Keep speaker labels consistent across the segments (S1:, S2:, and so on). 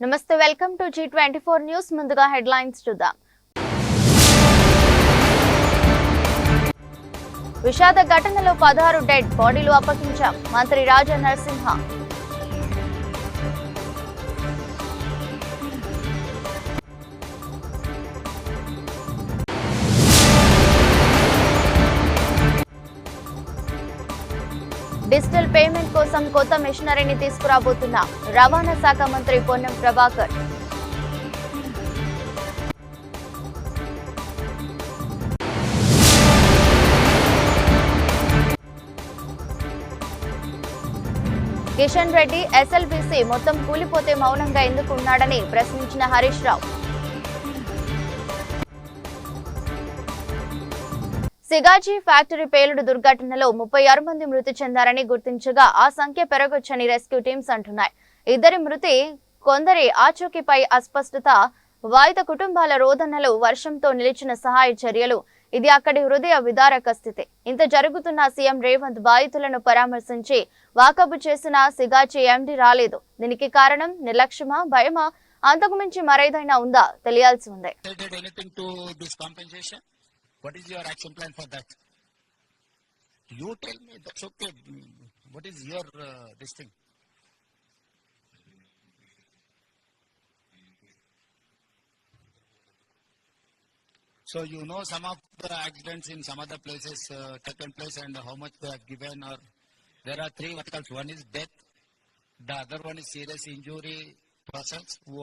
S1: నమస్తే, welcome to G24 news. ముందుగా headlines చూద్దాం. విషాద ఘటనలో 16 డెడ్ బాడీలు అప్పగించాం మంత్రి రాజా నరసింహ. డిజిటల్ పేమెంట్ కోసం కొత్త మిషనరీని తీసుకురాబోతున్నా రవాణా శాఖ మంత్రి పొన్నం ప్రభాకర్. కిషన్ రెడ్డి ఎస్ఎల్బీసీ మొత్తం కూలిపోతే మౌనంగా ఎందుకు ఉన్నాడని ప్రశ్నించిన హరీష్ రావు. సిగాజీ ఫ్యాక్టరీ పేలుడు దుర్ఘటనలో 36 మంది మృతి చెందారని గుర్తించగా ఆ సంఖ్య పెరగొచ్చని రెస్క్యూ టీమ్స్ అంటున్నాయి. ఇద్దరి మృతి, కొందరి ఆచూకీపై అస్పష్టత, బాధిత కుటుంబాల రోదనలు, వర్షంతో నిలిచిన సహాయ చర్యలు, ఇది అక్కడి హృదయ విదారక స్థితి. ఇంత జరుగుతున్న సీఎం రేవంత్ బాధితులను పరామర్శించి వాకబు చేసిన సిగాజీ ఎండీ రాలేదు. దీనికి కారణం నిర్లక్ష్యమా, భయమా, అంతకు మించి మరేదైనా ఉందా తెలియాల్సి ఉంది.
S2: What is your action plan for that? You tell me, that's okay. What is your this thing? So you know some of the accidents in some other places taken place and how much they have given, or there are three verticals. One is death, the other one is serious injury persons who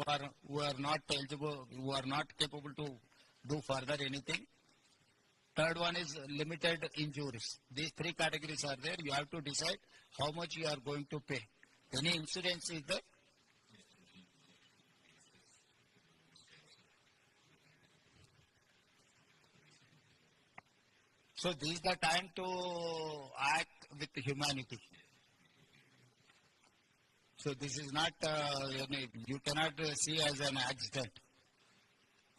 S2: are not eligible, who are not capable to do further anything. Third one is limited injuries. These three categories are there. You have to decide how much you are going to pay. Any insurance is there? So this is the time to act with humanity. So this is not, you cannot see as an accident.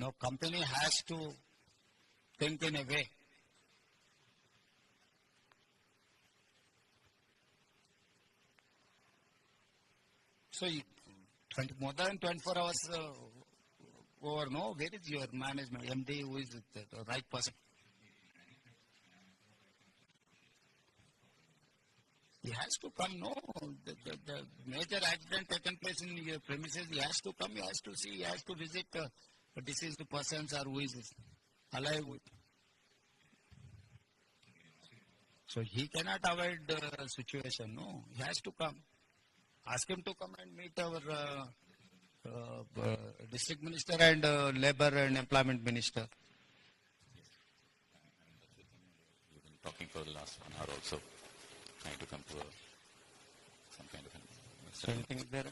S2: No, company has to think in a way. So more than 24 hours over, no, where is your management, MD, who is the right person? He has to come, no, the major accident taken place in your premises, he has to come, he has to see, he has to visit deceased persons or who is alive with. So he cannot avoid the situation, no. He has to come. Ask him to come and meet our district minister and labor and employment minister.
S3: We've been talking for the last 1 hour also, trying to come to some kind of
S2: So anything is there?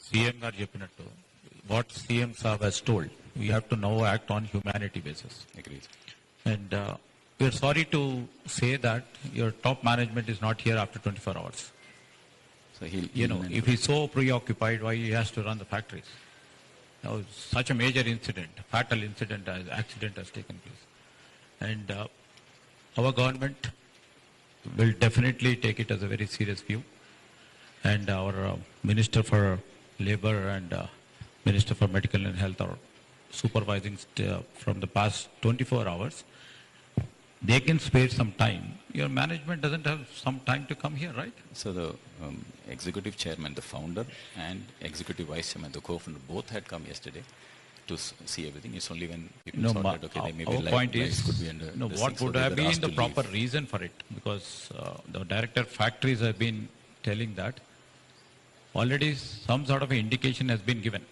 S4: CM గారు చెప్పినట్టు what CM Saab has told, we have to now act on humanity basis.
S3: Agreed.
S4: And we are sorry to say that your top management is not here after 24 hours.
S3: So
S4: if he's so preoccupied, why he has to run the factories? Now, such a major incident, fatal incident, accident has taken place. And our government will definitely take it as a very serious view. And our Minister for Labor and Minister for Medical and Health are supervising from the past 24 hours. They can spare some time. Your management doesn't have some time to come here, right?
S3: So the executive chairman, the founder, and executive vice chairman, the co-founder, both had come yesterday to see everything. It's only when people saw that, okay, they maybe
S4: our point is,
S3: could be under
S4: what would have been the proper reason for it? Because the director of factories have been telling that already some sort of indication has been given.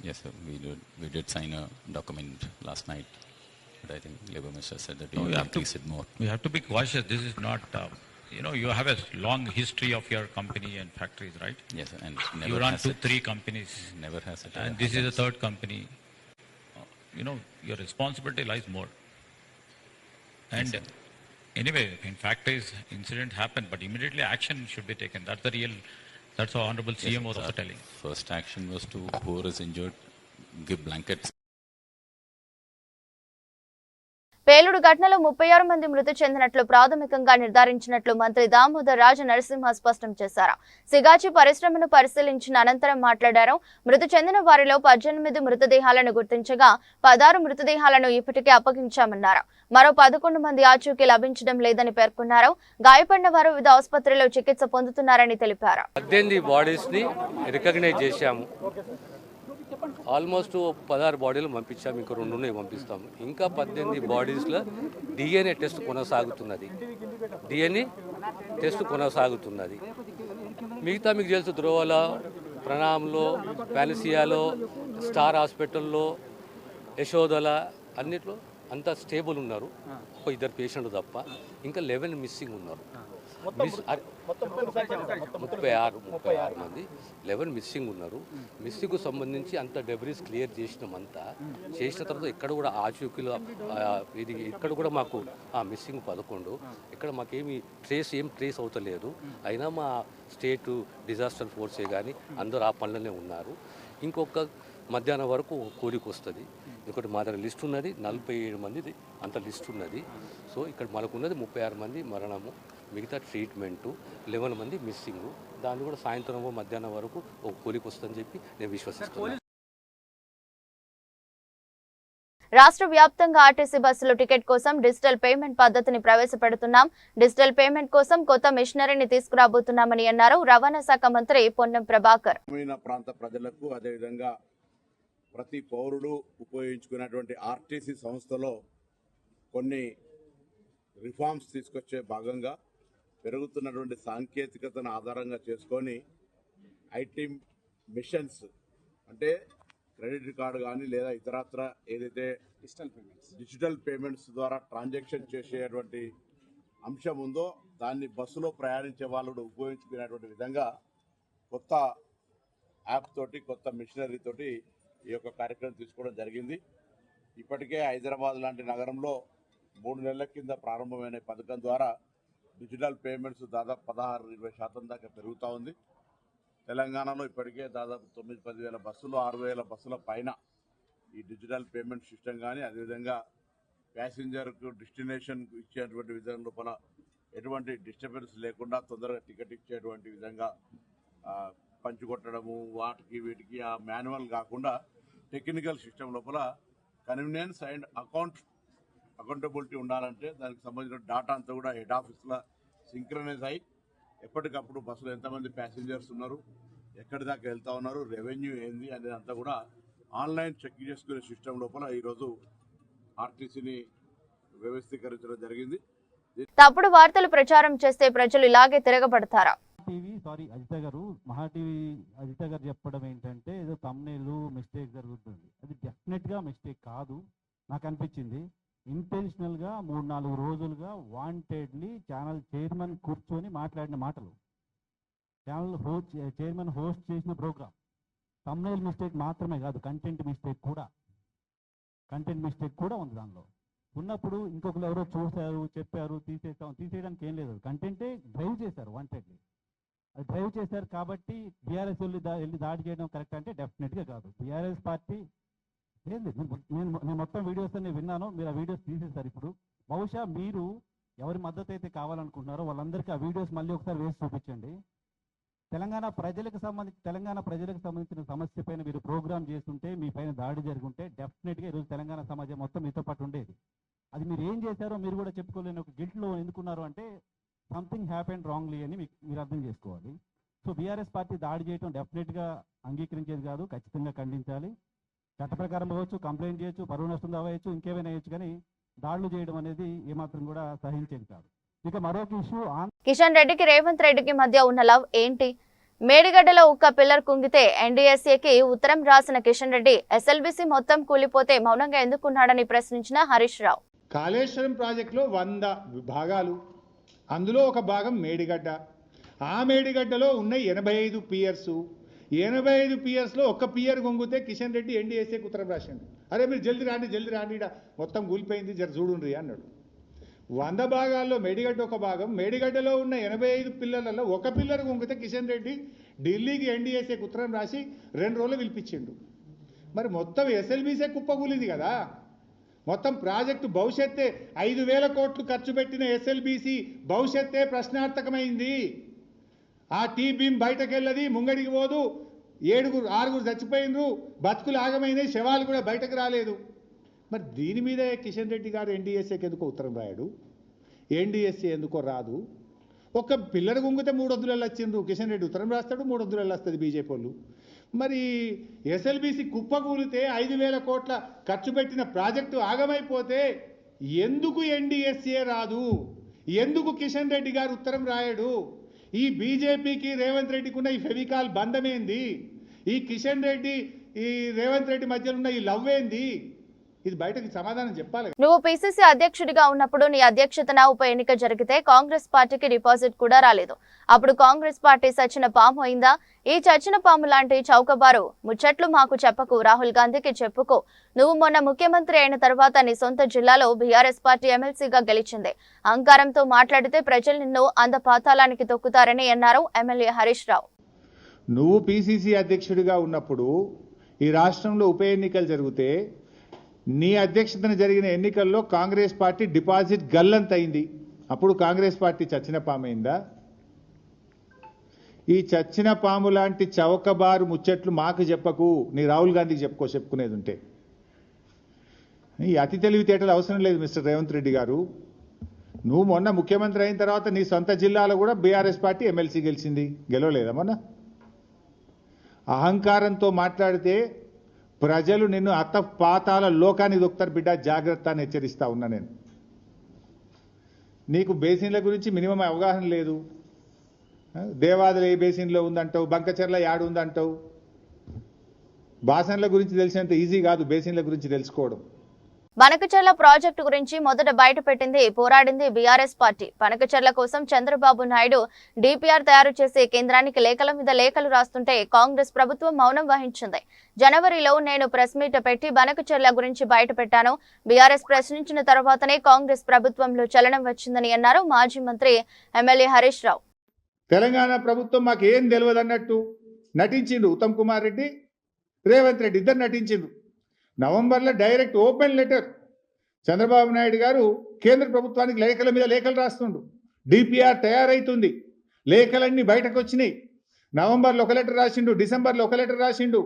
S3: Yes, sir. We did sign a document last night, but I think Labour Minister said that we increase it more.
S4: We have to be cautious. This is not, you have a long history of your company and factories, right?
S3: Yes, sir. And never
S4: you run
S3: has
S4: 2-3 companies.
S3: Never has it.
S4: And this is the third company. Your responsibility lies more. And
S3: yes,
S4: anyway, in factories, incident happened, but immediately action should be taken. That's how Honorable CM was also telling.
S3: First action was to whoever is injured, give blankets.
S1: పేలుడు ఘటనలో 36 మంది మృతి చెందినట్లు ప్రాథమికంగా నిర్ధారించినట్లు మంత్రి దామోదర్ రాజ నరసింహ స్పష్టం చేశారు. సిగాచి పరిశ్రమను పరిశీలించిన అనంతరం మాట్లాడారు. మృతి చెందిన వారిలో 18 మృతదేహాలను గుర్తించగా 16 మృతదేహాలను ఇప్పటికే అప్పగించామన్నారు. మరో 11 మంది ఆచూకీ లభించడం లేదని పేర్కొన్నారు. గాయపడిన వారు వివిధ ఆసుపత్రుల్లో చికిత్స పొందుతున్నారని తెలిపారు.
S5: 18 బాడీస్ ని రికగ్నైజ్ చేశాము. ఆల్మోస్ట్ 16 బాడీలు పంపించాము, ఇంకా 2 పంపిస్తాము. ఇంకా 18 బాడీస్లో DNA టెస్ట్ కొనసాగుతున్నది. మిగతా మీకు తెలుసు, ధ్రువల, ప్రణాంలో, పాలిసియాలో, స్టార్ హాస్పిటల్లో, యశోదల అన్నిట్లో అంతా స్టేబుల్ ఉన్నారు. ఒక 2 పేషెంట్లు తప్ప ఇంకా 11 మిస్సింగ్ ఉన్నారు. 36 మంది 11 మిస్సింగ్ ఉన్నారు. మిస్సింగ్కు సంబంధించి అంత డెబ్రీస్ క్లియర్ చేసిన తర్వాత ఇక్కడ కూడా ఆచూకీలు ఇది ఇక్కడ కూడా మాకు మిస్సింగ్ 11. ఇక్కడ మాకేమి ట్రేస్ అవుతలేదు. అయినా మా స్టేట్ డిజాస్టర్ ఫోర్సే కానీ అందరూ ఆ పనులనే ఉన్నారు. ఇంకొక మధ్యాహ్నం వరకు కూలికి వస్తుంది. ఇంకోటి మా దగ్గర లిస్ట్ ఉన్నది, 47 మందిది అంత లిస్ట్ ఉన్నది. సో ఇక్కడ మనకున్నది 36 మంది మరణము, మిగతా ట్రీట్మెంటు, 11 మంది మిస్సింగ్. దాన్ని కూడా సాయంత్రం మధ్యాహ్నం వరకు ఒక కూలికి వస్తుందని చెప్పి నేను విశ్వసిస్తున్నాను.
S1: రాష్ట్ర వ్యాప్తంగా ఆర్టీసీ బస్సులు టికెట్ కోసం డిజిటల్ పేమెంట్ పద్ధతిని ప్రవేశపెడుతున్నాం. డిజిటల్ పేమెంట్ కోసం కొత్త మిషనరీని తీసుకురాబోతున్నామని అన్నారు రవాణా శాఖ మంత్రి పొన్నం ప్రభాకర్.
S6: ప్రాంత ప్రజలకు అదేవిధంగా ప్రతి పౌరుడు ఉపయోగించుకున్నటువంటి ఆర్టీసీ సంస్థలో కొన్ని రిఫార్మ్స్ తీసుకొచ్చే భాగంగా పెరుగుతున్నటువంటి సాంకేతికతను ఆధారంగా చేసుకొని ఐటీ మిషన్స్ అంటే క్రెడిట్ కార్డు కానీ లేదా ఇతరత్ర ఏదైతే డిజిటల్ పేమెంట్స్ ద్వారా ట్రాన్సాక్షన్ చేసేటువంటి అంశం ఉందో దాన్ని బస్సులో ప్రయాణించే వాళ్ళు ఉపయోగించుకునేటువంటి విధంగా కొత్త యాప్ తోటి, కొత్త మిషనరీ తోటి ఈ యొక్క కార్యక్రమం తీసుకోవడం జరిగింది. ఇప్పటికే హైదరాబాద్ లాంటి నగరంలో 3 నెలల కింద ప్రారంభమైన పథకం ద్వారా డిజిటల్ పేమెంట్స్ దాదాపు 16-20% దాకా పెరుగుతూ ఉంది. తెలంగాణలో ఇప్పటికే దాదాపు 9-10 వేల బస్సులు, 6,000 బస్సుల పైన ఈ డిజిటల్ పేమెంట్ సిస్టమ్ కానీ అదేవిధంగా ప్యాసింజర్కు డెస్టినేషన్ ఇచ్చేటువంటి విధానం లోపల ఎటువంటి డిస్టర్బెన్స్ లేకుండా తొందరగా టికెట్ ఇచ్చేటువంటి విధంగా పంచుకొట్టడము, వాటికి వీటికి ఆ మాన్యువల్ కాకుండా టెక్నికల్ సిస్టమ్ లోపల కన్వీనియన్స్ అండ్ అకౌంటబిలిటీ ఉండాలంటే దానికి సంబంధించిన డాటా అంతా కూడా హెడ్ ఆఫీస్లో సింక్రనైజ్ అయ్యి ఎప్పటికప్పుడు బస్సులో ఎంతమంది ప్యాసింజర్స్ ఉన్నారు, ఎక్కడి దాకా వెళ్తా ఉన్నారు, రెవెన్యూ ఏంది అనేది అంతా కూడా ఆన్లైన్ చెక్ చేసుకునే సిస్టమ్ లోపల ఈరోజు ఆర్టీసీని వ్యవస్థీకరించడం జరిగింది.
S1: తప్పుడు వార్తలు ప్రచారం చేస్తే ప్రజలు ఇలాగే తిరగబడతారా?
S7: అజిత గారు మహా టీవీ అజిత గారు చెప్పడం ఏంటంటే ఏదో తమ్నేల్ మిస్టేక్ జరుగుతుంది. అది డెఫినెట్గా మిస్టేక్ కాదు. నాకు అనిపించింది ఇంటెన్షనల్గా 3-4 రోజులుగా వాంటెడ్లీ ఛానల్ చైర్మన్ కూర్చొని మాట్లాడిన మాటలు, ఛానల్ చైర్మన్ హోస్ట్ చేసిన ప్రోగ్రామ్. తమ్నేల్ మిస్టేక్ మాత్రమే కాదు, కంటెంట్ మిస్టేక్ కూడా ఉంది దానిలో. ఉన్నప్పుడు ఇంకొకరు ఎవరో చూశారు, చెప్పారు, తీసేయడానికి ఏం లేదు. కంటెంటే డ్రైవ్ చేశారు వాంటెడ్లీ. అది డ్రైవ్ చేశారు కాబట్టి బీఆర్ఎస్ వెళ్ళి దాడి చేయడం కరెక్ట్ అంటే డెఫినెట్గా కాదు. బీఆర్ఎస్ పార్టీ లేదు. నేను మొత్తం వీడియోస్ అన్ని విన్నాను. మీరు ఆ వీడియోస్ తీసేశారు. ఇప్పుడు బహుశా మీరు ఎవరి మద్దతు అయితే కావాలనుకుంటున్నారో వాళ్ళందరికీ ఆ వీడియోస్ మళ్ళీ ఒకసారి వేసి చూపించండి. తెలంగాణ ప్రజలకు సంబంధించిన సమస్య పైన మీరు ప్రోగ్రామ్ చేస్తుంటే, మీ పైన దాడి జరుగుంటే డెఫినెట్గా ఈరోజు తెలంగాణ సమాజం మొత్తం మీతో పాటు ఉండేది. అది మీరు ఏం చేశారో మీరు కూడా చెప్పుకోలేని ఒక గిల్ట్లో ఎందుకున్నారు అంటే సంథింగ్ హ్యాపెన్ రాంగ్లీ అని మీరు అర్థం చేసుకోవాలి. సో బీఆర్ఎస్ పార్టీ దాడి చేయడం డెఫినెట్గా అంగీకరించేది కాదు, ఖచ్చితంగా ఖండించాలి. చట్ట ప్రకారం అవ్వచ్చు, కంప్లైంట్ చేయొచ్చు, పరువు నష్టం దావేయచ్చు, ఇంకేమైనా వేయచ్చు, కానీ దాడులు చేయడం అనేది ఏమాత్రం కూడా సహించేది కాదు. ఇక మరొక ఇష్యూ,
S1: కిషన్ రెడ్డికి రేవంత్ రెడ్డికి మధ్య ఉన్న లవ్ ఏంటి? మేడిగడ్డలో ఒక్క పిల్లర్ కుంగితే ఎన్డీఎస్ఏకి ఉత్తరం రాసిన కిషన్ రెడ్డి ఎస్ఎల్బీసీ మొత్తం కూలిపోతే మౌనంగా ఎందుకున్నాడని ప్రశ్నించిన హరీష్ రావు.
S8: కాళేశ్వరం ప్రాజెక్టులో 100 భాగాలు, అందులో ఒక భాగం మేడిగడ్డ. ఆ మేడిగడ్డలో ఉన్న 85 పియర్స్, 85 పియర్స్లో ఒక్క పియర్ కొంగితే కిషన్ రెడ్డి ఎన్డీఎస్ఏకి ఉత్తరం రాసిండు. అరే మీరు జల్దీ రాండి మొత్తం కూలిపోయింది, జర చూడుండ్రి అన్నాడు. 100 భాగాల్లో మేడిగడ్డ ఒక భాగం, మేడిగడ్డలో ఉన్న 85 పిల్లర్లలో ఒక పిల్లర్ కొంగితే కిషన్ రెడ్డి ఢిల్లీకి ఎన్డీఎస్ఏకి ఉత్తరం రాసి 2 రోజులు పిలిపించిండు. మరి మొత్తం ఎస్ఎల్బీసీ కుప్పకూలింది కదా. మొత్తం ప్రాజెక్టు భవిష్యత్తే 5,000 కోట్లు ఖర్చు పెట్టిన ఎస్ఎల్బీసీ భవిష్యత్తే ప్రశ్నార్థకమైంది. ఆ టీ బీమ్ బయటకెళ్ళది, ముంగడికి పోదు, 6 చచ్చిపోయినరు, బతుకులు ఆగమైనాయి, శవాలు కూడా బయటకు రాలేదు. మరి దీని మీద కిషన్ రెడ్డి గారు ఎన్డీఎస్ఏకి ఎందుకో ఉత్తరం రాయడు, ఎన్డీఎస్ఏ ఎందుకో రాదు. ఒక్క పిల్లలు గుంగితే 300 వచ్చిండ్రు, కిషన్ రెడ్డి ఉత్తరం రాస్తాడు, 300 వస్తుంది బీజేపీ వాళ్ళు. మరి ఎస్ఎల్బీసీ కుప్పకూలితే 5,000 కోట్ల ఖర్చు పెట్టిన ప్రాజెక్టు ఆగమైపోతే ఎందుకు ఎన్డీఎస్ఏ రాదు, ఎందుకు కిషన్ రెడ్డి గారు ఉత్తరం రాయడు? ఈ బీజేపీకి రేవంత్ రెడ్డికి ఉన్న ఈ ఫెవికాల్ బంధమేంది? ఈ కిషన్ రెడ్డి ఈ రేవంత్ రెడ్డి మధ్యలో ఉన్న ఈ లవ్ ఏంది? ఇది బయటకి సమాధానం చెప్పాలి.
S1: నువ్వు పీసీసీ అధ్యక్షుడిగా ఉన్నప్పుడు నీ అధ్యక్షతన ఉప ఎన్నిక జరిగితే కాంగ్రెస్ పార్టీకి డిపాజిట్ కూడా రాలేదు. అప్పుడు కాంగ్రెస్ పార్టీ సచిన పాము అయిందా? ఈ చచ్చిన పాము లాంటి చౌకబారు ముచ్చట్లు మాకు చెప్పకు, రాహుల్ గాంధీకి చెప్పుకో. నువ్వు మొన్న ముఖ్యమంత్రి అయిన తర్వాత నీ సొంత జిల్లాలో బీఆర్ఎస్ పార్టీ ఎమ్మెల్సీగా గెలిచింది. అహంకారంతో మాట్లాడితే ప్రజలు నిన్ను అందపాతాళానికి తొక్కుతారని అన్నారు ఎమ్మెల్యే హరీష్ రావు.
S8: నువ్వు పీసీసీ అధ్యక్షుడిగా ఉన్నప్పుడు ఈ రాష్ట్రంలో ఉప ఎన్నికలు జరిగితే నీ అధ్యక్షతన జరిగిన ఎన్నికల్లో కాంగ్రెస్ పార్టీ డిపాజిట్ గల్లంతైంది. అప్పుడు కాంగ్రెస్ పార్టీ చచ్చిన పామైందా? ఈ చచ్చిన పాము లాంటి చౌకబారు ముచ్చట్లు మాకు చెప్పకు, నీ రాహుల్ గాంధీకి చెప్పుకునేది ఉంటే. ఈ అతి తెలివితేటలు అవసరం లేదు మిస్టర్ రేవంత్ రెడ్డి గారు. నువ్వు మొన్న ముఖ్యమంత్రి అయిన తర్వాత నీ సొంత జిల్లాలో కూడా బీఆర్ఎస్ పార్టీ ఎమ్మెల్సీ గెలిచింది, గెలవలేదా మొన్న? అహంకారంతో మాట్లాడితే ప్రజలు నిన్ను అత్తపాతాల లోకానికి దొక్కుతారు బిడ్డ, జాగ్రత్త అని హెచ్చరిస్తా ఉన్నా నేను. నీకు బేసిన్ల గురించి మినిమం అవగాహన లేదు. దేవాదులు ఏ బేసిన్లో ఉందంటావు, బంకచెర్ల యాడు ఉందంటావు. బాసన్ల గురించి తెలిసినంత ఈజీ కాదు బేసిన్ల గురించి తెలుసుకోవడం.
S1: బనకచెర్ల ప్రాజెక్టు గురించి మొదట బయటపెట్టింది, పోరాడింది బీఆర్ఎస్ పార్టీ. బనకచెర్ల కోసం చంద్రబాబు నాయుడు డిపిఆర్ తయారు చేసే కేంద్రానికి లేఖల మీద లేఖలు రాస్తుంటే కాంగ్రెస్ ప్రభుత్వం మౌనం వహించింది. జనవరిలో నేను ప్రెస్ మీట్ పెట్టి బనకచెర్ల గురించి బయటపెట్టాను. బీఆర్ఎస్ ప్రశ్నించిన తర్వాతనే కాంగ్రెస్ ప్రభుత్వంలో చలనం వచ్చిందని అన్నారు మాజీ మంత్రి ఎమ్మెల్యే హరీష్ రావు.
S8: తెలంగాణ ప్రభుత్వం మాకేం తెలియదు అన్నట్టు నటించిండు ఉత్తమ్ కుమార్ రెడ్డి, రేవంత్ రెడ్డి ఇద్దరు నటించిండు. నవంబర్లో direct open letter Chandrababu Naidu గారు కేంద్ర ప్రభుత్వానికి లేఖల మీద లేఖలు రాస్తుండు. డిపిఆర్ తయారైతుంది, లేఖలన్నీ బయటకు వచ్చినాయి. నవంబర్లో ఒక లెటర్ రాసిండు, డిసెంబర్లో ఒక లెటర్ రాసిండు,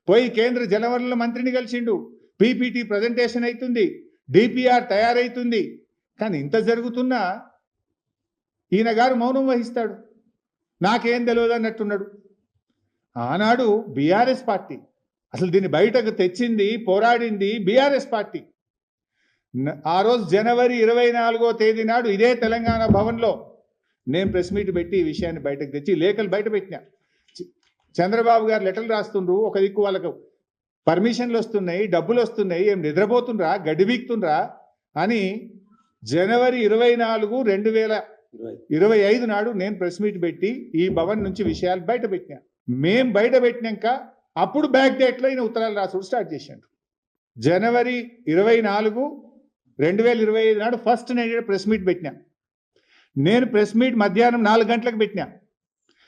S8: పోయి కేంద్ర జలవనరుల మంత్రిని కలిసిండు, పీపీటీ ప్రజెంటేషన్ అవుతుంది, డిపిఆర్ తయారైతుంది. కానీ ఇంత జరుగుతున్నా ఈయన గారు మౌనం వహిస్తాడు, నాకేం తెలియదు అన్నట్టున్నాడు. ఆనాడు బీఆర్ఎస్ పార్టీ అసలు దీన్ని బయటకు తెచ్చింది, పోరాడింది బీఆర్ఎస్ పార్టీ. ఆ రోజు జనవరి 24వ తేదీ నాడు ఇదే తెలంగాణ భవన్లో నేను ప్రెస్ మీట్ పెట్టి ఈ విషయాన్ని బయటకు తెచ్చి లేఖలు బయట పెట్టినా. చంద్రబాబు గారు లెటర్లు రాస్తుండ్రు, ఒక దిక్కు వాళ్ళకు పర్మిషన్లు వస్తున్నాయి, డబ్బులు వస్తున్నాయి, ఏం నిద్రపోతుండ్రా, గడ్డి వీక్తుండ్రా అని జనవరి 24, 2025 నాడు నేను ప్రెస్ మీట్ పెట్టి ఈ భవన్ నుంచి విషయాలు బయట పెట్టినా. మేం బయట పెట్టినాక అప్పుడు బ్యాక్ డేట్లో ఈయన ఉత్తరాలు రాసుడు స్టార్ట్ చేశాడు. జనవరి 24, 2025 నాడు ఫస్ట్ నేను ప్రెస్ మీట్ పెట్టినా. నేను ప్రెస్ మీట్ మధ్యాహ్నం 4 గంటలకు పెట్టినా.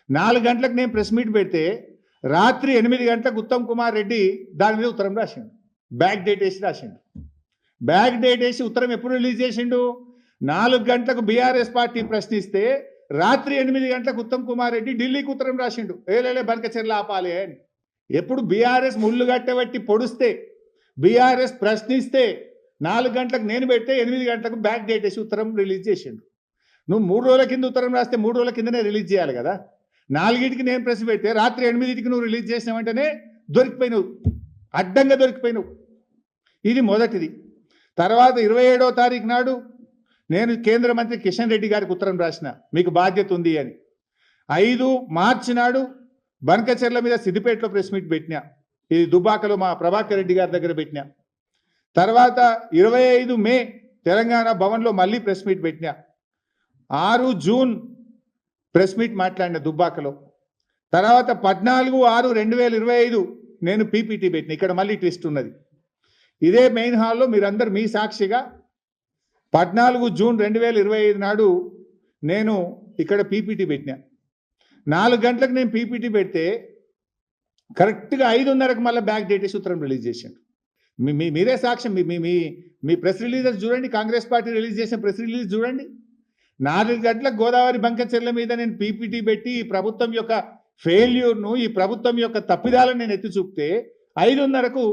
S8: 4 గంటలకు నేను ప్రెస్ మీట్ పెడితే రాత్రి 8 గంటలకు ఉత్తమ్ కుమార్ రెడ్డి దాని మీద ఉత్తరం రాసిండు, బ్యాక్ డేట్ వేసి రాసిండు. బ్యాక్ డేట్ వేసి ఉత్తరం ఎప్పుడు రిలీజ్ చేసిండు? 4 గంటలకు బీఆర్ఎస్ పార్టీ ప్రశ్నిస్తే రాత్రి 8 గంటలకు ఉత్తమ్ కుమార్ రెడ్డి ఢిల్లీకి ఉత్తరం రాసిండు, ఏలేలే బనకచెర్ల ఆపాలి అని. ఎప్పుడు బీఆర్ఎస్ ముళ్ళు గట్టబట్టి పొడిస్తే, బీఆర్ఎస్ ప్రశ్నిస్తే 4 గంటలకు నేను పెడితే 8 గంటలకు బ్యాక్ డేట్ వేసి ఉత్తరం రిలీజ్ చేసిండు. నువ్వు 3 రోజుల కింద ఉత్తరం రాస్తే 3 రోజుల కిందనే రిలీజ్ చేయాలి కదా. 4ంటికి నేను ప్రెస్ పెడితే రాత్రి 8ంటికి నువ్వు రిలీజ్ చేసిన వెంటనే దొరికిపోయినావు, అడ్డంగా దొరికిపోయినావు. ఇది మొదటిది. తర్వాత 27వ తారీఖు నాడు నేను కేంద్ర మంత్రి కిషన్ రెడ్డి గారికి ఉత్తరం రాసిన, మీకు బాధ్యత ఉంది అని. 5 మార్చి నాడు బనకచెర్ల మీద సిద్దిపేటలో ప్రెస్ మీట్ పెట్టినా, ఇది దుబ్బాకలో మా ప్రభాకర్ రెడ్డి గారి దగ్గర పెట్టినా. తర్వాత 25 మే తెలంగాణ భవన్లో మళ్ళీ ప్రెస్ మీట్ పెట్టినా. 6 జూన్ ప్రెస్ మీట్ మాట్లాడిన దుబ్బాకలో. తర్వాత 14/6/2025 నేను పీపీటీ పెట్టిన. ఇక్కడ మళ్ళీ ట్విస్ట్ ఉన్నది. ఇదే మెయిన్ హాల్లో మీరందరూ మీ సాక్షిగా 14 జూన్ 2025 నాడు నేను ఇక్కడ పీపీటీ పెట్టినా. 4 గంటలకు నేను పీపీటీ పెడితే కరెక్ట్గా 5:30కు మళ్ళీ బ్యాక్ డేట్ వేసి ఉత్తరం రిలీజ్ చేశాను. మీరే సాక్ష్యం. మీ ప్రెస్ రిలీజెస్ చూడండి, కాంగ్రెస్ పార్టీ రిలీజ్ చేసిన ప్రెస్ రిలీజ్ చూడండి. 4 గంటలకు గోదావరి బంకచెర్ల మీద నేను పీపీటీ పెట్టి ఈ ప్రభుత్వం యొక్క ఫెయిల్యూర్ను, ఈ ప్రభుత్వం యొక్క తప్పిదాలను నేను ఎత్తి చూపితే 5:30కు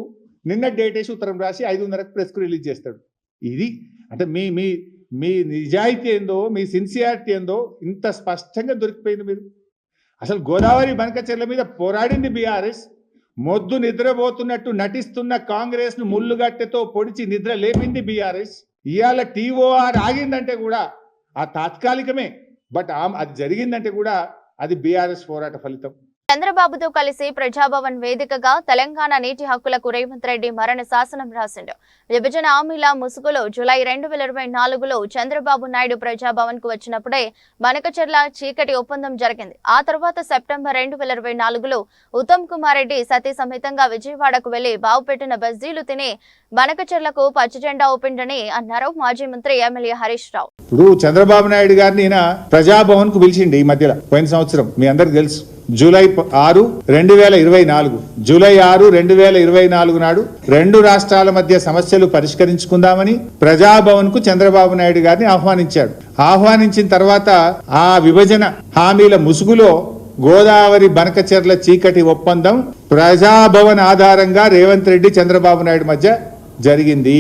S8: నిన్న డేట్ వేసి ఉత్తరం రాసి 5:30కు ప్రెస్కు రిలీజ్ చేస్తాడు. ఇది అంటే మీ నిజాయితీ ఏందో, మీ సిన్సియారిటీ ఏందో ఇంత స్పష్టంగా దొరికిపోయింది. మీరు అసలు గోదావరి బంకచెర్ల మీద పోరాడింది బీఆర్ఎస్, మొద్దు నిద్రపోతున్నట్టు నటిస్తున్న కాంగ్రెస్ను ముళ్ళుగట్టెతో పొడిచి నిద్ర లేపింది బీఆర్ఎస్. ఇవాళ టీఓఆర్ ఆగిందంటే కూడా ఆ తాత్కాలికమే, బట్ అది జరిగిందంటే కూడా అది బీఆర్ఎస్ పోరాట ఫలితం.
S1: చంద్రబాబుతో కలిసి ప్రజాభవన్ వేదికగా తెలంగాణ నీటి హక్కులకు రేవంత్ రెడ్డి మరణ శాసనం రాసిండు. విభజన హామీల ముసుగులో జూలై 2024లో చంద్రబాబు నాయుడు ప్రజాభవన్ కు వచ్చినప్పుడే బనకచెర్ల చీకటి ఒప్పందం జరిగింది. ఆ తర్వాత సెప్టెంబర్ 2024లో ఉత్తమ్ కుమార్ రెడ్డి సతీ సమేతంగా విజయవాడకు వెళ్లి బావుపెట్టిన బజ్జీలు తిని బనకచెర్లకు పచ్చజెండా ఊపిండని అన్నారు మాజీ మంత్రి ఎమ్మెల్యే హరీష్ రావు.
S8: ఇప్పుడు చంద్రబాబు నాయుడు గారిని ప్రజాభవన్ కు పిలిచిండి ఈ మధ్యలో, పోయిన సంవత్సరం మీ అందరికి తెలుసు. జూలై 6, 2024 జూలై 6, 2024 నాడు 2 రాష్ట్రాల మధ్య సమస్యలు పరిష్కరించుకుందామని ప్రజాభవన్ కు చంద్రబాబు నాయుడు గారిని ఆహ్వానించాడు. ఆహ్వానించిన తర్వాత ఆ విభజన హామీల ముసుగులో గోదావరి బనకచెర్ల చీకటి ఒప్పందం ప్రజాభవన్ ఆధారంగా రేవంత్ రెడ్డి చంద్రబాబు నాయుడు మధ్య జరిగింది.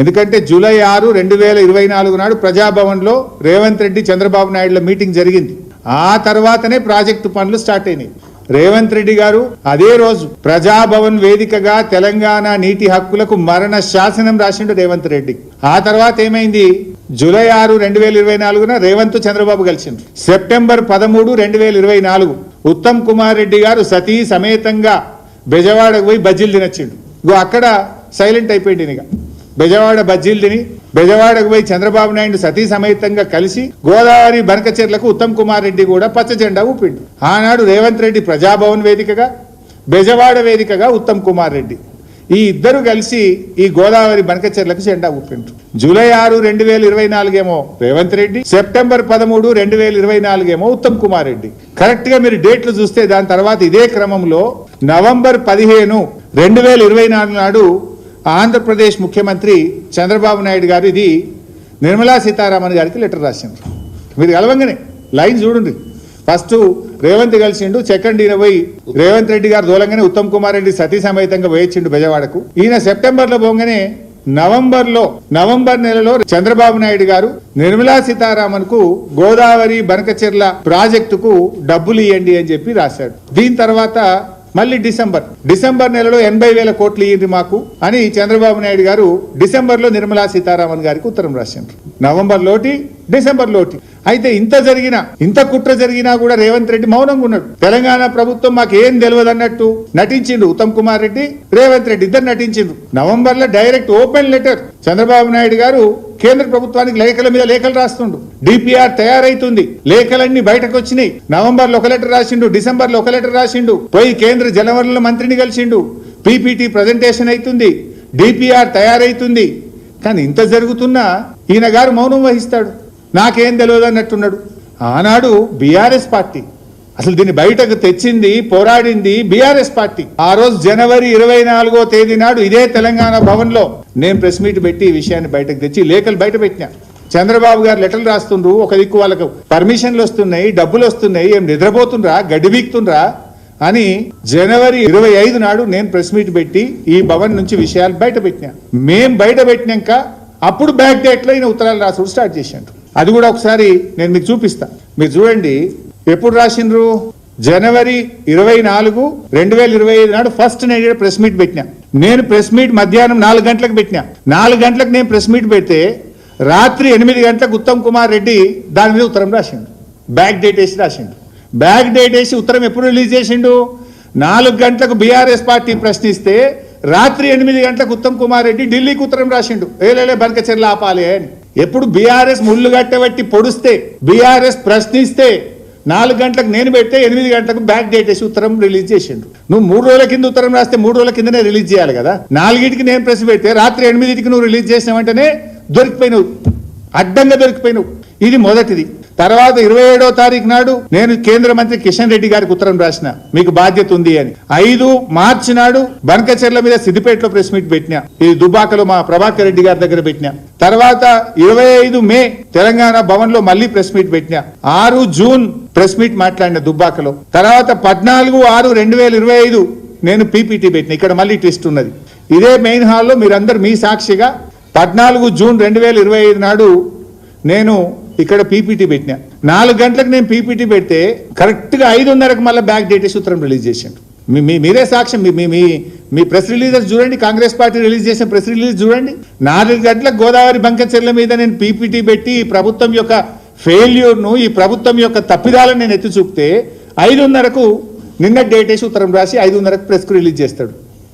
S8: ఎందుకంటే జూలై 6, 2024 నాడు ప్రజాభవన్ లో రేవంత్ రెడ్డి చంద్రబాబు నాయుడుల మీటింగ్ జరిగింది. ఆ తర్వాతనే ప్రాజెక్టు పనులు స్టార్ట్ అయినాయి. రేవంత్ రెడ్డి గారు అదే రోజు ప్రజాభవన్ వేదికగా తెలంగాణ నీటి హక్కులకు మరణ శాసనం రాసిండు రేవంత్ రెడ్డి. ఆ తర్వాత ఏమైంది? జూలై 6, 2024 రేవంత్ చంద్రబాబు కలిసిండు. సెప్టెంబర్ 13, 2024 ఉత్తమ్ కుమార్ రెడ్డి గారు సతీ సమేతంగా బెజవాడకు పోయి బజ్జీలు తినొచ్చిండు. అక్కడ సైలెంట్ అయిపోయింది. ఇక బెజవాడ బజ్జీలు తిని బెజవాడకు పోయి చంద్రబాబు నాయుడు సతీ సమేతంగా కలిసి గోదావరి బనకచెర్లకు ఉత్తమ్ కుమార్ రెడ్డి కూడా పచ్చ జెండా ఊపిండు. ఆనాడు రేవంత్ రెడ్డి ప్రజాభవన్ వేదికగా, బెజవాడ వేదికగా ఉత్తమ్ కుమార్ రెడ్డి ఈ ఇద్దరు కలిసి ఈ గోదావరి బనకచెర్లకు జెండా ఊపిండు. జూలై 6, 2024 ఏమో రేవంత్ రెడ్డి, సెప్టెంబర్ 13, 2024 ఏమో ఉత్తమ్ కుమార్ రెడ్డి. కరెక్ట్ గా మీరు డేట్లు చూస్తే దాని తర్వాత ఇదే క్రమంలో నవంబర్ 15, 2024 నాడు ఆంధ్రప్రదేశ్ ముఖ్యమంత్రి చంద్రబాబు నాయుడు గారు ఇది నిర్మలా సీతారామన్ గారికి లెటర్ రాసిండ్రు. మీరు కలవంగానే లైన్ చూడండి. ఫస్ట్ రేవంత్ కలిసిండు, సెకండ్ ఈయన పోయి రేవంత్ రెడ్డి గారు దూలంగానే ఉత్తమ్ కుమార్ రెడ్డి సతీ సమేతంగా పోయించిండు బెజవాడకు. ఈయన సెప్టెంబర్ లో పోగానే నవంబర్ నెలలో చంద్రబాబు నాయుడు గారు నిర్మలా సీతారామన్ కు గోదావరి బనకచెర్ల ప్రాజెక్టుకు డబ్బులు ఇవ్వండి అని చెప్పి రాశాడు. దీని తర్వాత మళ్ళీ డిసెంబర్ నెలలో 80,000 కోట్లు ఇయ్యండి మాకు అని చంద్రబాబు నాయుడు గారు డిసెంబర్ లో నిర్మలా సీతారామన్ గారికి ఉత్తరం రాసిండ్రు. November లోటి, December లోటి. అయితే ఇంత కుట్ర జరిగినా కూడా రేవంత్ రెడ్డి మౌనంగా ఉన్నాడు. తెలంగాణ ప్రభుత్వం మాకేం తెలియదు అన్నట్టు నటించిండు ఉత్తమ్ కుమార్ రెడ్డి, రేవంత్ రెడ్డి ఇద్దరు నటించిండ్రు. నవంబర్ లో direct open letter Chandrababu Naidu గారు కేంద్ర ప్రభుత్వానికి లేఖల మీద లేఖలు రాస్తుండు. డిపిఆర్ తయారైతుంది, లేఖలన్నీ బయటకు వచ్చినాయి. నవంబర్ లో ఒక లెటర్ రాసిండు, డిసెంబర్ లో ఒక లెటర్ రాసిండు, పోయి కేంద్ర జలవనరుల మంత్రిని కలిసిండు, పీపీటీ ప్రజెంటేషన్ అవుతుంది, డిపిఆర్ తయారైతుంది. కానీ ఇంత జరుగుతున్నా ఈయన గారు మౌనం వహిస్తాడు, నాకేం తెలియదు అన్నట్టున్నాడు. ఆనాడు బీఆర్ఎస్ పార్టీ అసలు దీన్ని బయటకు తెచ్చింది, పోరాడింది బీఆర్ఎస్ పార్టీ. ఆ రోజు జనవరి 24వ తేదీ నాడు ఇదే తెలంగాణ భవన్ లో నేను ప్రెస్ మీట్ పెట్టి ఈ విషయాన్ని బయటకు తెచ్చి లేఖలు బయట పెట్టినా. చంద్రబాబు గారు లెటర్లు రాస్తుండ్రు, ఒక దిక్కు వాళ్ళకు పర్మిషన్లు వస్తున్నాయి, డబ్బులు వస్తున్నాయి, ఏం నిద్రపోతుండ్రా, గడ్డి వీక్తుండ్రా అని జనవరి 25 నాడు నేను ప్రెస్ మీట్ పెట్టి ఈ భవన్ నుంచి విషయాలు బయట పెట్టినా. మేం బయట పెట్టినాక అప్పుడు బ్యాక్ డేట్ లో ఈయన ఉత్తరాలు రాసుడు స్టార్ట్ చేసిండ్రు. అది కూడా ఒకసారి నేను మీకు చూపిస్తా, మీరు చూడండి. ఎప్పుడు రాసిండ్రు? జనవరి 24, 2025 నాడు ఫస్ట్ నేను ప్రెస్ మీట్ పెట్టినా. నేను ప్రెస్ మీట్ మధ్యాహ్నం 4 గంటలకు పెట్టినా. 4 గంటలకు నేను ప్రెస్ మీట్ పెడితే రాత్రి 8 గంటలకు ఉత్తమ్ కుమార్ రెడ్డి దాని మీద ఉత్తరం రాసిండు, బ్యాక్ డేట్ వేసి రాసిండు. బ్యాక్ డేట్ వేసి ఉత్తరం ఎప్పుడు రిలీజ్ చేసిండు? 4 గంటలకు బీఆర్ఎస్ పార్టీ ప్రశ్నిస్తే రాత్రి 8 గంటలకు ఉత్తమ్ కుమార్ రెడ్డి ఢిల్లీకి ఉత్తరం రాసిండు, ఏలేలే బనకచెర్ల ఆపాలి అని. ఎప్పుడు బీఆర్ఎస్ ముళ్ళు గట్టబట్టి పొడిస్తే, బీఆర్ఎస్ ప్రశ్నిస్తే 4 గంటలకు నేను పెడితే 8 గంటలకు బ్యాక్ డేట్ వేసి ఉత్తరం రిలీజ్ చేసిండు. నువ్వు 3 రోజుల కింద ఉత్తరం రాస్తే 3 రోజుల కిందనే రిలీజ్ చేయాలి కదా. 4కి నేను ప్రెస్ పెడితే రాత్రి 8కి నువ్వు రిలీజ్ చేసిన వెంటనే దొరికిపోయినావు, అడ్డంగా దొరికిపోయినావు. ఇది మొదటిది. తర్వాత 27వ తారీఖు నాడు నేను కేంద్ర మంత్రి కిషన్ రెడ్డి గారికి ఉత్తరం రాసిన, మీకు బాధ్యత ఉంది అని. 5 మార్చి నాడు బనకచెర్ల మీద సిద్దిపేటలో ప్రెస్ మీట్ పెట్టినా, ఇది దుబాకలో మా ప్రభాకర్ రెడ్డి గారి దగ్గర పెట్టినా. తర్వాత 25 మే తెలంగాణ భవన్ లో మళ్ళీ ప్రెస్ మీట్ పెట్టినా. 6 జూన్ ప్రెస్ మీట్ మాట్లాడిన దుబ్బాకలో. తర్వాత 14/6/2025 నేను పీపీటీ పెట్టిన. ఇక్కడ మళ్ళీ ట్విస్ట్ ఉన్నది. ఇదే మెయిన్ హాల్లో మీరందరూ మీ సాక్షిగా 14 జూన్ 2025 నాడు నేను ఇక్కడ పీపీటీ పెట్టినా. 4 గంటలకు నేను పీపీటీ పెడితే కరెక్ట్ గా 5:30కు మళ్ళీ బ్యాక్ డేట్ సూత్రం రిలీజ్ చేసిండు. మీరే సాక్ష్యం, మీ ప్రెస్ రిలీజెస్ చూడండి, కాంగ్రెస్ పార్టీ రిలీజ్ చేసిన ప్రెస్ రిలీజ్ చూడండి. 4 గంటలకు గోదావరి బంకచెర్ల మీద నేను పీపీటీ పెట్టి ఈ ప్రభుత్వం యొక్క ఫెయిల్యూర్ను, ఈ ప్రభుత్వం యొక్క తప్పిదాలను నేను ఎత్తి చూపితే 5:30కు నిన్న డేట్ వేసి ఉత్తరం రాసి 5:30కు ప్రెస్కు రిలీజ్ చేస్తాడు.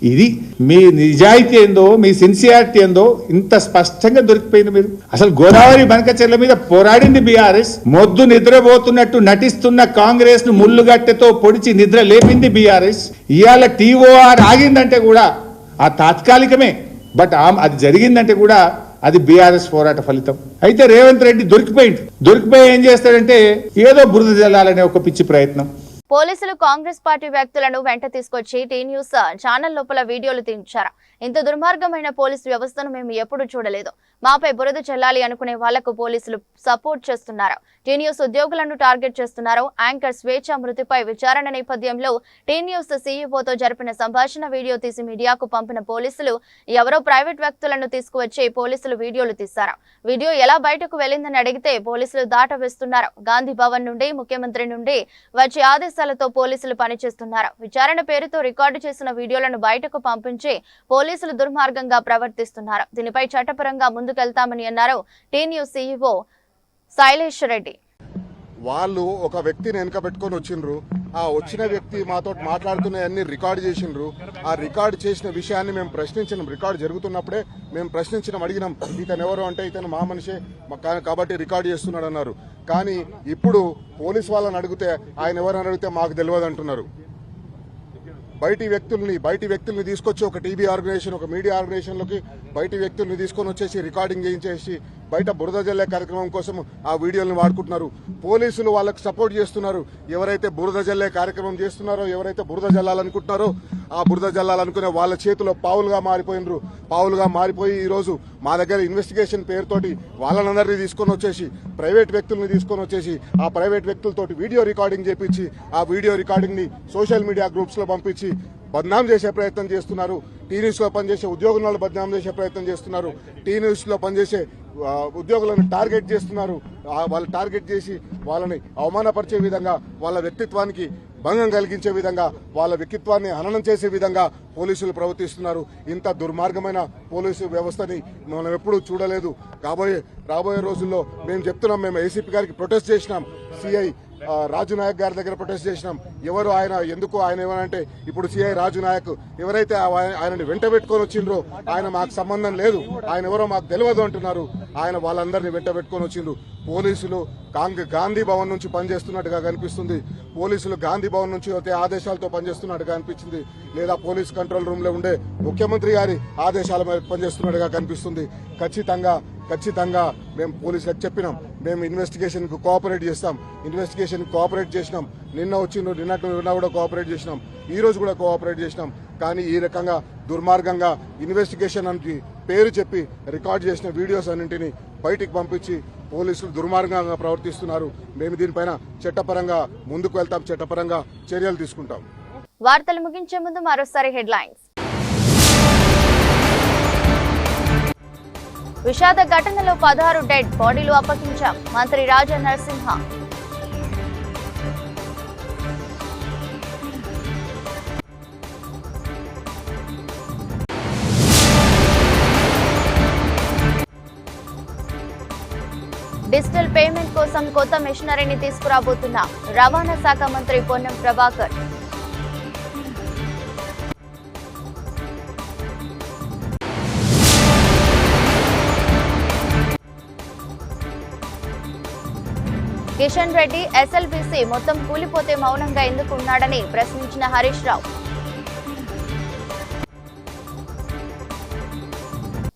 S8: ఇది మీ నిజాయితీ ఏందో, మీ సిన్సియారిటీ ఏందో ఇంత స్పష్టంగా దొరికిపోయింది. మీరు అసలు గోదావరి బనకచెర్ల మీద పోరాడింది బీఆర్ఎస్, మొద్దు నిద్రపోతున్నట్టు నటిస్తున్న కాంగ్రెస్ ను ముళ్ళుగట్టెతో పొడిచి నిద్ర లేపింది బీఆర్ఎస్. ఇవాళ టీఓఆర్ ఆగిందంటే కూడా ఆ తాత్కాలికమే, బట్ అది జరిగిందంటే కూడా అది బీఆర్ఎస్ పోరాట ఫలితం. అయితే రేవంత్ రెడ్డి దొరికిపోయి ఏం చేస్తాడంటే ఏదో బురద జల్లాలనే ఒక పిచ్చి ప్రయత్నం.
S1: పోలీసులు కాంగ్రెస్ పార్టీ వ్యక్తులను వెంట తీసుకొచ్చి టీ న్యూస్ ఛానల్ లోపల వీడియోలు తీయించారు. ఇంత దుర్మార్గమైన పోలీసు వ్యవస్థను మేము ఎప్పుడూ చూడలేదు. మాపై బురద చెల్లాలి అనుకునే వాళ్లకు పోలీసులు సపోర్ట్ చేస్తున్నారు. టీ న్యూస్ ఉద్యోగులను టార్గెట్ చేస్తున్నారు. యాంకర్ స్వేచ్ఛ మృతిపై విచారణ నేపథ్యంలో టీ న్యూస్ సీఈఓతో జరిపిన సంభాషణ వీడియో తీసి మీడియాకు పంపిన పోలీసులు ఎవరో ప్రైవేట్ వ్యక్తులను తీసుకువచ్చి పోలీసులు వీడియోలు తీశారు. వీడియో ఎలా బయటకు వెళ్లిందని అడిగితే పోలీసులు దాట వేస్తున్నారు. గాంధీ భవన్ నుండి, ముఖ్యమంత్రి నుండి వచ్చే ఆదేశాలతో పోలీసులు పనిచేస్తున్నారు. విచారణ పేరుతో రికార్డు చేసిన వీడియోలను బయటకు పంపించి పోలీసులు దుర్మార్గంగా ప్రవర్తిస్తున్నారు. దీనిపై చట్టపరంగా ముందుకెళ్తామని అన్నారు టీ న్యూస్ సీఈఓ శైలేష్ రెడ్డి.
S9: వాళ్ళు ఒక వ్యక్తిని వెనక పెట్టుకొని వచ్చిండ్రు. ఆ వచ్చిన వ్యక్తి మాతో మాట్లాడుతున్నవన్నీ రికార్డు చేసిండ్రు. ఆ రికార్డు చేసిన విషయాన్ని మేము ప్రశ్నించినాం. రికార్డు జరుగుతున్నప్పుడే మేము ప్రశ్నించడం, అడిగినాం ఇతను ఎవరు అంటే ఇతను మా మనిషే కాబట్టి రికార్డు చేస్తున్నాడు అన్నారు. కానీ ఇప్పుడు పోలీసు వాళ్ళని అడిగితే ఆయన ఎవరని అడిగితే మాకు తెలియదు అంటున్నారు. బయటి వ్యక్తుల్ని తీసుకొచ్చి ఒక టీవీ ఆర్గనైజేషన్, ఒక మీడియా ఆర్గనైజేషన్లోకి బయటి వ్యక్తుల్ని తీసుకొని వచ్చేసి రికార్డింగ్ చేయించేసి బయట బురద జల్లే కార్యక్రమం కోసం ఆ వీడియోలను వాడుకుంటున్నారు. పోలీసులు వాళ్ళకు సపోర్ట్ చేస్తున్నారు. ఎవరైతే బురద జల్లే కార్యక్రమం చేస్తున్నారో, ఎవరైతే బురద జల్లాలనుకుంటున్నారో ఆ బురద జల్లాలనుకునే వాళ్ళ చేతిలో పావులుగా మారిపోయి ఈరోజు మా దగ్గర ఇన్వెస్టిగేషన్ పేరుతోటి వాళ్ళనందరినీ తీసుకొని వచ్చేసి ప్రైవేట్ వ్యక్తుల్ని తీసుకొని వచ్చేసి ఆ ప్రైవేట్ వ్యక్తులతోటి వీడియో రికార్డింగ్ చేపించి ఆ వీడియో రికార్డింగ్ ని సోషల్ మీడియా గ్రూప్స్ లో పంపించి బద్నాం చేసే ప్రయత్నం చేస్తున్నారు. టీ న్యూస్ లో పనిచేసే ఉద్యోగులను బద్నాం చేసే ప్రయత్నం చేస్తున్నారు. టీ న్యూస్ లో పనిచేసే ఉద్యోగులను టార్గెట్ చేస్తున్నారు. వాళ్ళు టార్గెట్ చేసి వాళ్ళని అవమానపరిచే విధంగా, వాళ్ళ వ్యక్తిత్వానికి భంగం కలిగించే విధంగా, వాళ్ళ వ్యక్తిత్వాన్ని హననం చేసే విధంగా పోలీసులు ప్రవర్తిస్తున్నారు. ఇంత దుర్మార్గమైన పోలీసు వ్యవస్థని మనం ఎప్పుడూ చూడలేదు. రాబోయే రోజుల్లో మేము చెప్తున్నాం, మేము ఏసీపీ గారికి ప్రొటెస్ట్ చేసినాం, సిఐ రాజు నాయక్ గారి దగ్గర ప్రొటెస్ట్ చేసినాం. ఎవరు ఆయన, ఎందుకు ఆయన ఏమనంటే ఇప్పుడు సిఐ రాజు నాయక్ ఎవరైతే ఆయనని వెంట పెట్టుకొని వచ్చిండ్రో ఆయన మాకు సంబంధం లేదు, ఆయన ఎవరో మాకు తెలియదు అంటున్నారు. ఆయన వాళ్ళందరినీ వెంట పెట్టుకొని వచ్చిండ్రు. పోలీసులు గాంధీ భవన్ నుంచి పనిచేస్తున్నట్టుగా కనిపిస్తుంది. పోలీసులు గాంధీ భవన్ నుంచి వచ్చే ఆదేశాలతో పనిచేస్తున్నట్టుగా అనిపించింది. లేదా పోలీస్ కంట్రోల్ రూమ్ లో ఉండే ముఖ్యమంత్రి గారి ఆదేశాల మేరకు పనిచేస్తున్నట్టుగా కనిపిస్తుంది. ఖచ్చితంగా మేము పోలీసులకు చెప్పినాం, మేము ఇన్వెస్టిగేషన్ కు కోఆపరేట్ చేస్తాం. ఇన్వెస్టిగేషన్ కోఆపరేట్ చేసినాం. నిన్న కూడా కోఆపరేట్ చేసినాం, ఈ రోజు కూడా కోఆపరేట్ చేసినాం. కానీ ఈ రకంగా దుర్మార్గంగా ఇన్వెస్టిగేషన్ అని పేరు చెప్పి రికార్డ్ చేసిన వీడియోస్ అన్నింటినీ బయటికి పంపించి పోలీసులు దుర్మార్గంగా ప్రవర్తిస్తున్నారు. మేము దీనిపైన చట్టపరంగా ముందుకు వెళ్తాం, చట్టపరంగా చర్యలు తీసుకుంటాం.
S1: వార్తలు ముగించే ముందు మరోసారి హెడ్లైన్స్. విషాద ఘటనలో 16 డెడ్ బాడీలు అప్పగించాం, మంత్రి రాజా నరసింహ. డిజిటల్ పేమెంట్ కోసం కొత్త మిషనరీని తీసుకురాబోతున్న రవాణా శాఖ మంత్రి పొన్నం ప్రభాకర్. కిషన్ రెడ్డి ఎస్ఎల్బీసీ మొత్తం కూలిపోతే మౌనంగా ఎందుకు ఉన్నాడని ప్రశ్నించిన హరీష్ రావు.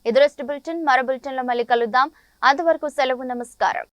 S1: ఇది బులెటిన్. మరో బులెటిన్లో మళ్ళీ కలుద్దాం. అంతవరకు సెలవు. నమస్కారం.